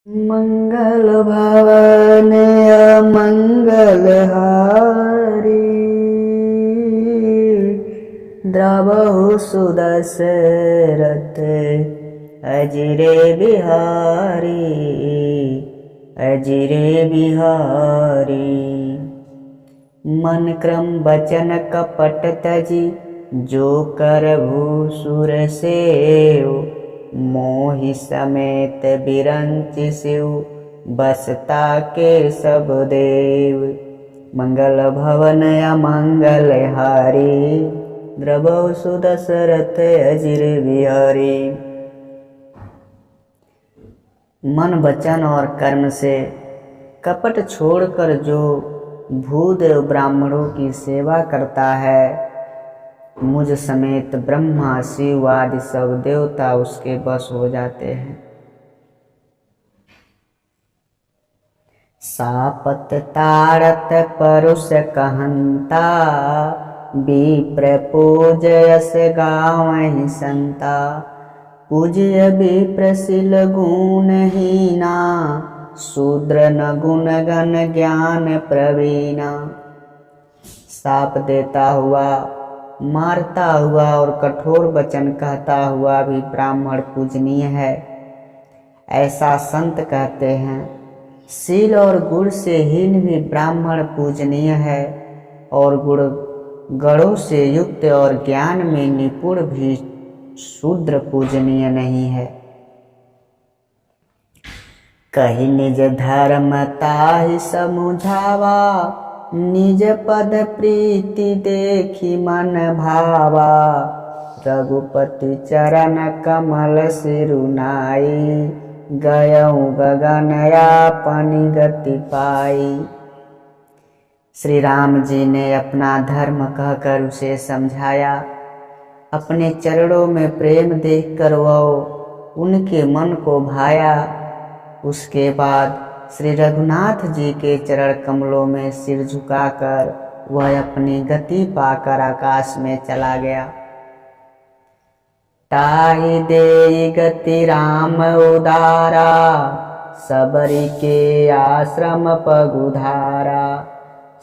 मंगल भवन अमंगल हारी, द्रवहु सुदशरथ अजिरे बिहारी, अजिरे बिहारी। मन क्रम वचन कपट तजी, जो करभु सुर सेव, मोहि समेत बिरंच शिव, बसता के सब देव। मंगल भवन अमंगल हारी, द्रवहु सुदशरथ अजिर बिहारी। मन वचन और कर्म से कपट छोड़कर जो भूदेव ब्राह्मणों की सेवा करता है, मुझ समेत ब्रह्मा शिव आदि सब देवता उसके बस हो जाते हैं। सापत तारत परुष कहंता, विप्र पूजयस गावहि संता, पूज्य विप्रशील गुणहीना, शूद्र न गुण गण ज्ञान प्रवीणा। साप देता हुआ, मारता हुआ और कठोर वचन कहता हुआ भी ब्राह्मण पूजनीय है, ऐसा संत कहते हैं। शील और गुण से हीन भी ब्राह्मण पूजनीय है, और गणों से युक्त और ज्ञान में निपुण भी शूद्र पूजनीय नहीं है। कही निज धर्म ताहि समुझावा, निज पद प्रीति देखी मन भावा, रघुपति चरण कमल सिरुनाई, गयऊँ गगन आपनि गति पाई। श्री राम जी ने अपना धर्म कहकर उसे समझाया। अपने चरणों में प्रेम देखकर वह उनके मन को भाया। उसके बाद श्री रघुनाथ जी के चरण कमलों में सिर झुकाकर वह अपनी गति पाकर आकाश में चला गया। ताहि देई गति राम उदारा, सबरी के आश्रम पगुधारा,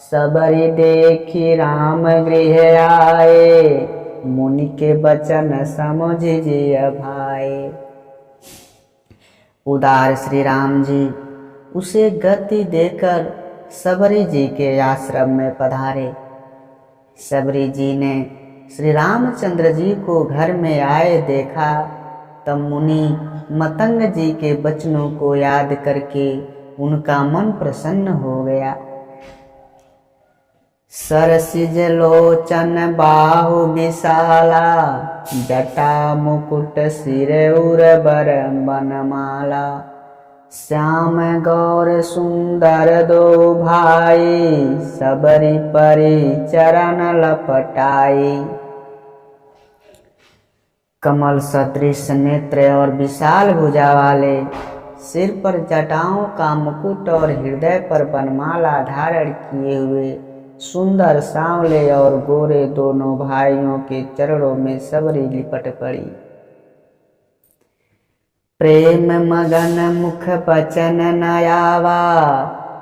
सबरी देखी राम गृह आए, मुनि के बचन समझ जिय भाए। उदार श्री राम जी उसे गति देकर सबरी जी के आश्रम में पधारे। सबरी जी ने श्री रामचंद्र जी को घर में आए देखा, तब मुनि मतंग जी के वचनों को याद करके उनका मन प्रसन्न हो गया। सरसिज लोचन बाहु विशाला, जटा मुकुट सिर उर बर बनमाला, श्याम गौर सुंदर दो भाई, सबरी परी चरण लपटाई। कमल सदृश नेत्र और विशाल भुजा वाले, सिर पर जटाओं का मुकुट और हृदय पर बनमाला धारण किए हुए सुंदर सांवले और गोरे दोनों भाइयों के चरणों में सबरी लिपट पड़ी। प्रेम मगन मुख बचन नयावा,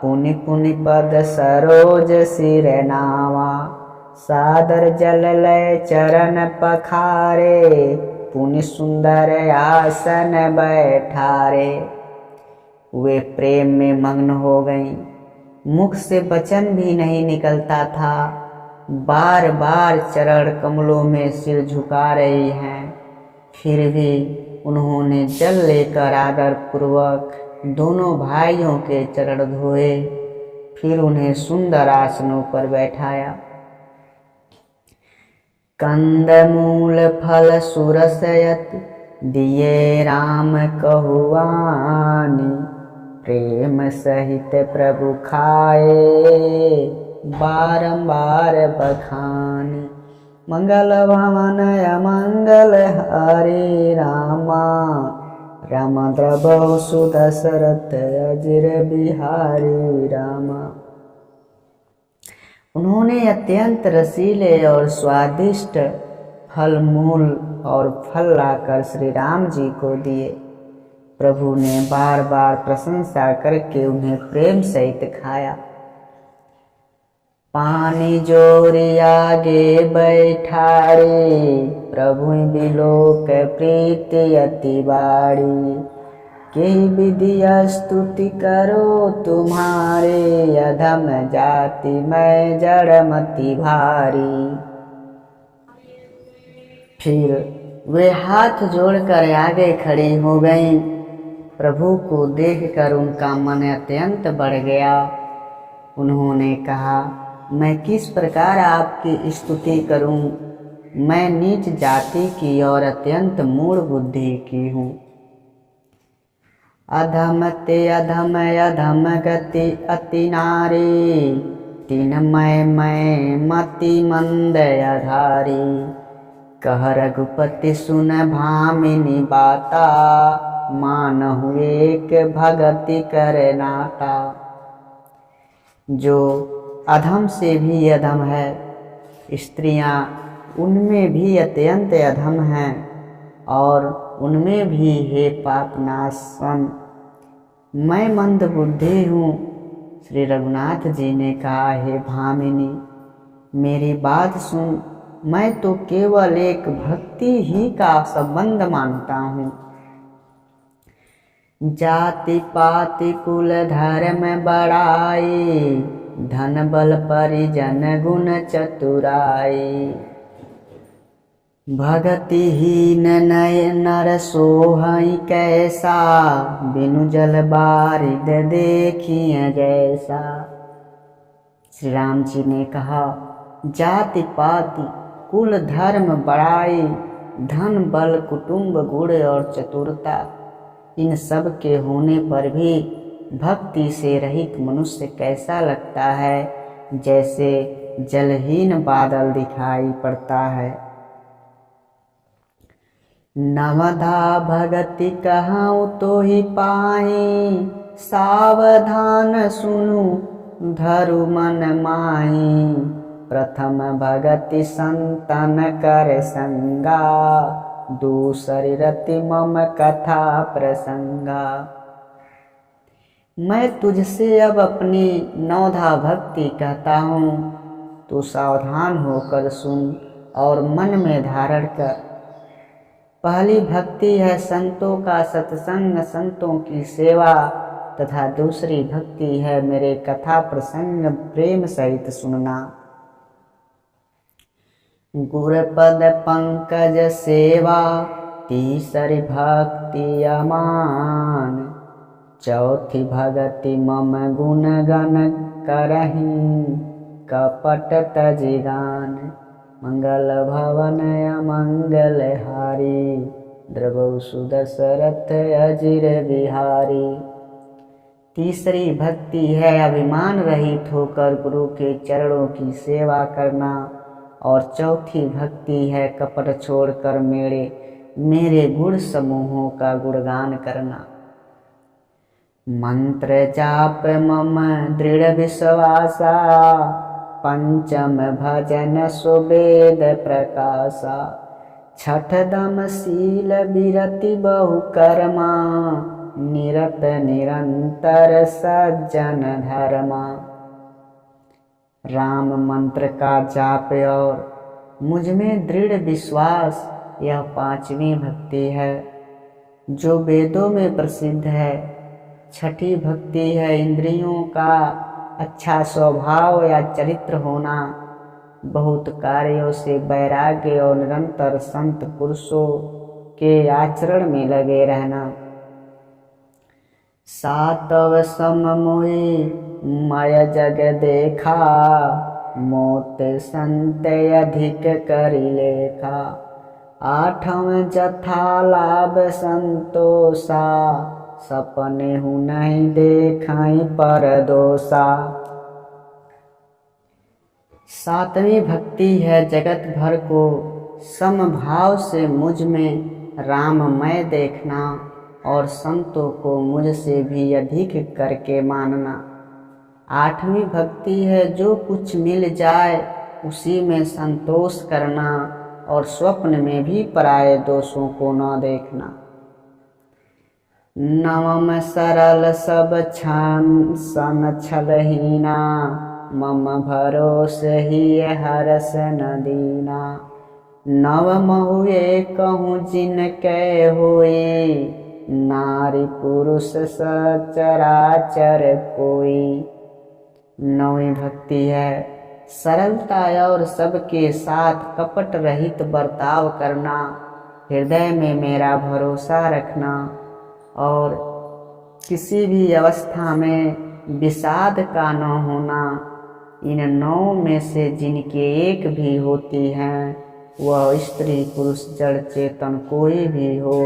पुनि पुनि पद सरोज सिर नावा, सादर जल लय चरण पखारे, पुनि सुंदर आसन बैठारे। वे प्रेम में मग्न हो गईं, मुख से वचन भी नहीं निकलता था, बार बार चरण कमलों में सिर झुका रही हैं। फिर भी उन्होंने जल लेकर आदर पूर्वक दोनों भाइयों के चरण धोए, फिर उन्हें सुंदर आसनों पर बैठाया। कंद मूल फल सुरसयति, दिए राम कहुआनी, प्रेम सहित प्रभु खाए, बारंबार बखानी। मंगल भवन अमंगल हरे रामा, राम द्रवहु सुदशरथ अजिर बिहारी रामा। उन्होंने अत्यंत रसीले और स्वादिष्ट फल मूल और फल लाकर श्री राम जी को दिए। प्रभु ने बार बार प्रशंसा करके उन्हें प्रेम सहित खाया। पानी जोरी आगे बैठाड़ी, प्रभु बिलोक प्रीति अति बाड़ी। के विधि स्तुति करो तुम्हारे, अधम जाति मैं जड़मति भारी। फिर वे हाथ जोड़कर आगे खड़ी हो गईं। प्रभु को देखकर उनका मन अत्यंत बढ़ गया। उन्होंने कहा, मैं किस प्रकार आपकी स्तुति करूं? मैं नीच जाति की और अत्यंत मूढ़ बुद्धि की हूँ। अधम ते अधम अधम गति अति नारी, तीन मैं मति मंद अधारी। कह रघुपति सुन भामिनी बाता, मानहु एक भगति करे नाता। जो अधम से भी अधम है, स्त्रियां उनमें भी अत्यंत अधम हैं, और उनमें भी हे पापनाशन मैं मंद बुद्धि हूँ। श्री रघुनाथ जी ने कहा, हे भामिनी मेरी बात सुन, मैं तो केवल एक भक्ति ही का संबंध मानता हूँ। जाति पाति कुल धर्म बड़ाई, धन बल परिजन गुण चतुराई। भगतिहीन नय नर सोहई कैसा, बिनु जल बारिद देखिए जैसा। श्री राम जी ने कहा, जाति पाति कुल धर्म बड़ाई, धन बल कुटुंब गुण और चतुरता, इन सब के होने पर भी भक्ति से रहित मनुष्य कैसा लगता है, जैसे जलहीन बादल दिखाई पड़ता है। नवधा भगति कहूँ तो ही पाई, सावधान सुनु धरु मन माही। प्रथम भगति संतन कर संगा, दूसरी रति मम कथा प्रसंगा। मैं तुझसे अब अपनी नवधा भक्ति कहता हूँ, तू सावधान होकर सुन और मन में धारण कर। पहली भक्ति है संतों का सत्संग, संतों की सेवा, तथा दूसरी भक्ति है मेरे कथा प्रसंग प्रेम सहित सुनना। गुरपद पंकज सेवा, तीसरी भक्ति अमान। चौथी भगति मम गुण गण करहीं, कपट तजि गान। मंगल भवन अमंगल हारी, द्रवौ सुदशरथ अजिर बिहारी। तीसरी भक्ति है अभिमान रहित होकर गुरु के चरणों की सेवा करना, और चौथी भक्ति है कपट छोड़कर मेरे गुण समूहों का गुणगान करना। मंत्र जाप मम दृढ़ विश्वासा, पंचम भजन सुवेद प्रकाशा। छठ दम शील विरति बहु कर्मा, निरत निरंतर सज्जन धर्मा। राम मंत्र का जाप और मुझ में दृढ़ विश्वास, यह पांचवी भक्ति है जो वेदों में प्रसिद्ध है। छठी भक्ति है इंद्रियों का अच्छा स्वभाव या चरित्र होना, बहुत कार्यों से वैराग्य और निरंतर संत पुरुषों के आचरण में लगे रहना। सातव सम मोहि मय जग देखा, मोत संत अधिक करि लेखा। आठम जथा लाभ संतोषा, सपने हूँ नहीं देखाई पर दोषा। सातवीं भक्ति है जगत भर को समभाव से मुझ में राममय देखना, और संतों को मुझसे भी अधिक करके मानना। आठवीं भक्ति है जो कुछ मिल जाए उसी में संतोष करना, और स्वप्न में भी पराये दोषों को न देखना। नवम सरल सब छन सन छलहीना, मम भरोस ही हरस न दीना। नव महुए कहूँ जिनके होई, नारी पुरुष सचराचर कोई। नौवीं भक्ति है सरलता और सबके साथ कपट रहित बर्ताव करना, हृदय में मेरा भरोसा रखना और किसी भी अवस्था में विषाद का न होना। इन 9 में से जिनके एक भी होती हैं, वह स्त्री पुरुष जड़ चेतन कोई भी हो,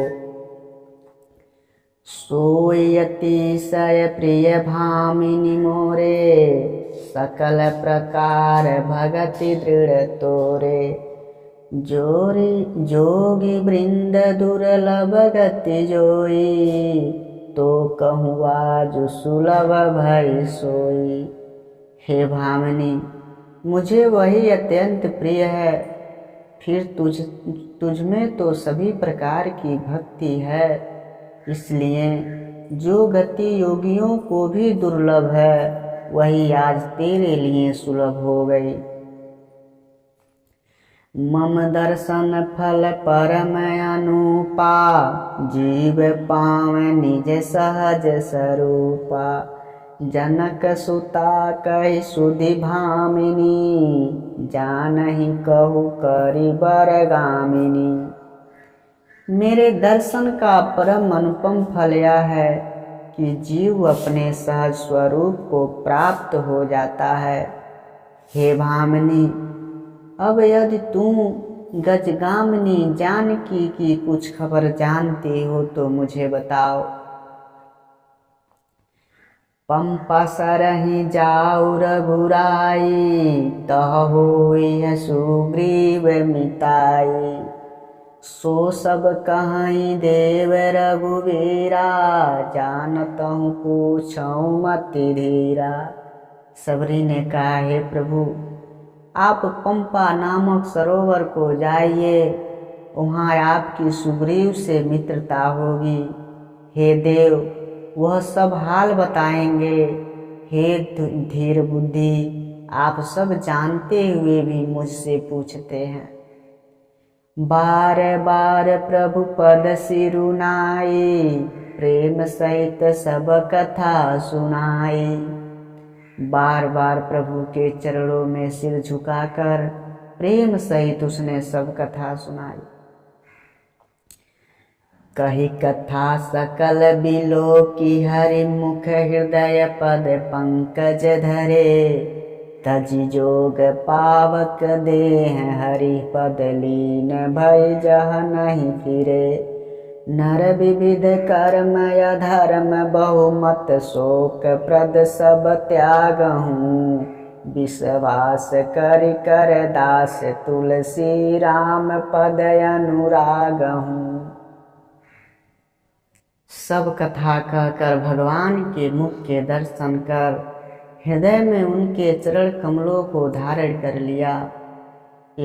सोई अतिशय प्रिय भामिनी मोरे, सकल प्रकार भगति दृढ़ तोरे। जोगी वृंद दुर्लभ गति जोई, तो कहूँ आज सुलभ भई सोई। हे भामिनी, मुझे वही अत्यंत प्रिय है, फिर तुझ में तो सभी प्रकार की भक्ति है, इसलिए जो गति योगियों को भी दुर्लभ है, वही आज तेरे लिए सुलभ हो गई। मम दर्शन फल परम अनुपा, जीव पाव निज सहज स्वरूपा। जनक सुता कहि सुधि भामिनी, जानहि कहु करि बरगामिनी। मेरे दर्शन का परम अनुपम फल यह है कि जीव अपने सहज स्वरूप को प्राप्त हो जाता है। हे भामिनी, अब यदि तुम गजगामिनी जानकी की कुछ खबर जानते हो तो मुझे बताओ। पंपा सरहि जाऊ रघुराई, तह होई सुग्रीव मिताई। सो सब कहीं देव रघुवीरा, जानतहु पूछऊँ मति धीरा। सबरी ने कहा, हे प्रभु, आप पंपा नामक सरोवर को जाइए, वहाँ आपकी सुग्रीव से मित्रता होगी। हे देव, वह सब हाल बताएंगे। हे धीर बुद्धि, आप सब जानते हुए भी मुझसे पूछते हैं। बार बार प्रभु पद सिरुनाई, प्रेम सहित सब कथा सुनाई। बार बार प्रभु के चरणों में सिर झुकाकर प्रेम सहित उसने सब कथा सुनाई। कही कथा सकल बिलो की, हरि मुख हृदय पद पंकज धरे। तजि जोग पावक देह, हरि पद लीन भय जह नहीं फिरे। नर विविध कर्म अधर्म, बहुमत शोक प्रद सब त्यागहूँ। विश्वास कर दास, तुलसी राम पद अनुरागहूँ। सब कथा कहकर भगवान के मुख के दर्शन कर हृदय में उनके चरण कमलों को धारण कर लिया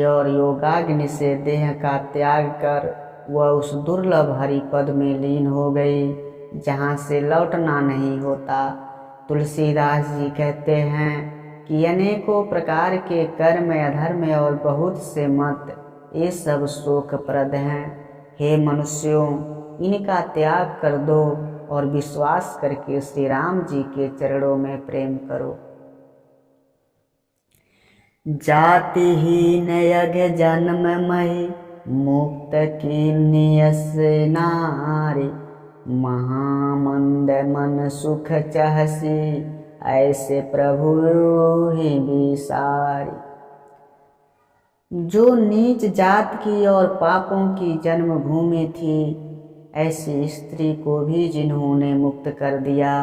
और योगाग्नि से देह का त्याग कर वह उस दुर्लभ हरि पद में लीन हो गई, जहाँ से लौटना नहीं होता। तुलसीदास जी कहते हैं कि अनेकों प्रकार के कर्म अधर्म और बहुत से मत, ये सब शोकप्रद हैं। हे मनुष्यों, इनका त्याग कर दो और विश्वास करके श्री राम जी के चरणों में प्रेम करो। जातिहीन यज्ञ जन्म मही, मुक्त की नियस नारी। महामंद मन सुख चाहसी, ऐसे प्रभु ही विसारी। जो नीच जात की और पापों की जन्मभूमि थी, ऐसी स्त्री को भी जिन्होंने मुक्त कर दिया।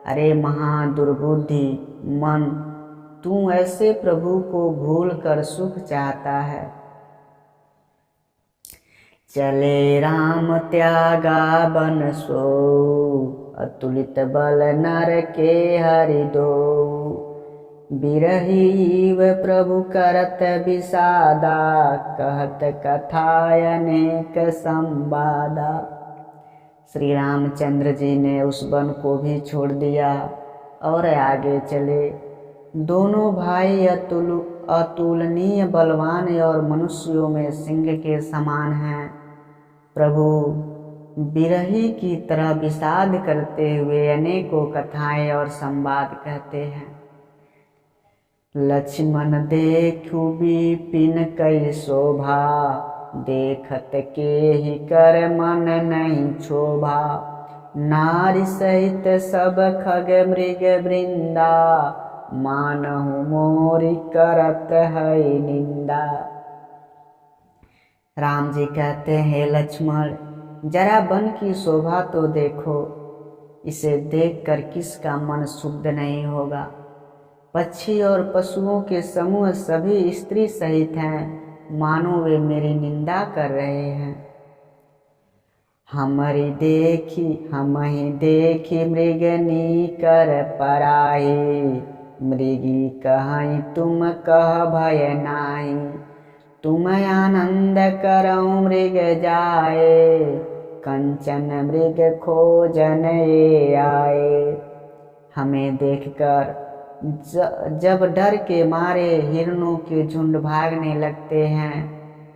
अरे महादुर्बुद्धि मन, तू ऐसे प्रभु को भूल कर सुख चाहता है। चले राम त्यागा बन सो, अतुलित बल नर के हरि दो। बिरहीव प्रभु करत विषादा, कहत कथा अनेक संवादा। श्री रामचंद्र जी ने उस वन को भी छोड़ दिया और आगे चले। दोनों भाई अतुलनीय बलवान और मनुष्यों में सिंह के समान हैं। प्रभु बिरही की तरह विषाद करते हुए अनेकों कथाएं और संवाद कहते हैं। लक्ष्मण देखु विपिन कई शोभा, देखत के ही कर मन नहीं क्षोभा। नारी सहित सब खग मृग वृंदा, मानहु मोरी करत है निंदा। राम जी कहते हैं, लक्ष्मण जरा वन की शोभा तो देखो, इसे देखकर किसका मन शुद्ध नहीं होगा। पक्षी और पशुओं के समूह सभी स्त्री सहित हैं, मानो वे मेरी निंदा कर रहे हैं। हम ही देखी मृगनी कर पराही, मृगी कहीं तुम कह भय नाही। तुम आनंद करौ मृग जाए, कंचन मृग खोजन ये आए। हमें देखकर जब डर के मारे हिरणों के झुंड भागने लगते हैं,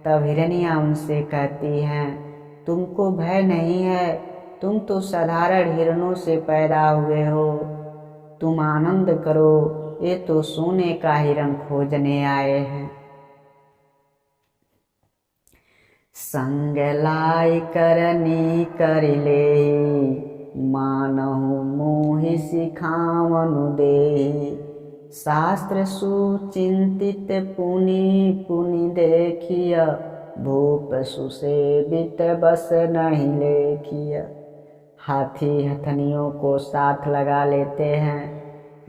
तब हिरनियां उनसे कहती हैं, तुमको भय नहीं है, तुम तो साधारण हिरणों से पैदा हुए हो। तुम आनंद करो, ये तो सोने का हिरण खोजने आए हैं। संग लाई करनी करिले, मानहु मोहि सिखावनु देहि। शास्त्र सुचिंतित पुनि पुनि देखिय, भूप सुसेवित बस नहीं लेखिय। हाथी हथनियों को साथ लगा लेते हैं।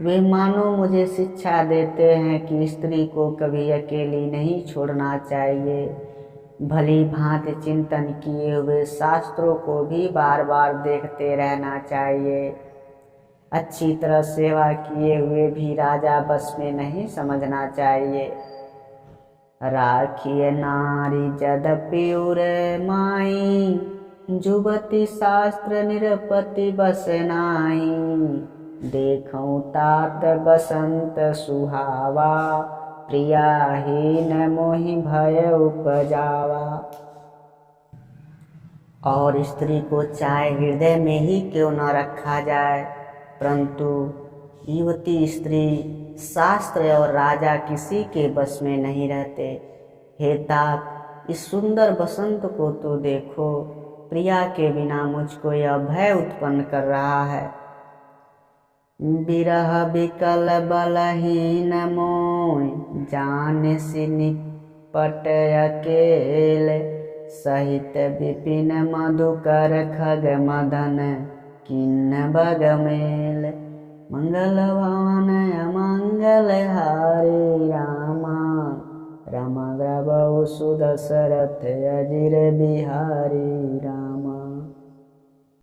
वे मानो मुझे शिक्षा देते हैं कि स्त्री को कभी अकेली नहीं छोड़ना चाहिए। भली भांति चिंतन किए हुए शास्त्रों को भी बार बार देखते रहना चाहिए। अच्छी तरह सेवा किए हुए भी राजा बस में नहीं समझना चाहिए। राखिए नारी जदपि उर माई, जुबती शास्त्र निरपति बस नाई। देखऊं तात बसंत सुहावा, प्रियाहीन मोहि भय उपजावा। और स्त्री को चाहे हृदय में ही क्यों न रखा जाए, परंतु युवती स्त्री शास्त्र और राजा किसी के बस में नहीं रहते। हे तात, इस सुंदर बसंत को तो देखो, प्रिया के बिना मुझको यह भय उत्पन्न कर रहा है। बिरह बिकल बलहीन मोय, जान से निपट अकेल। सहित विपिन मधुकर खग मदन, किन्न बगमेल। मंगलवान अमंगल हारी रामा, रम द्रवौ सुदशरथ अजिर बिहारी राम।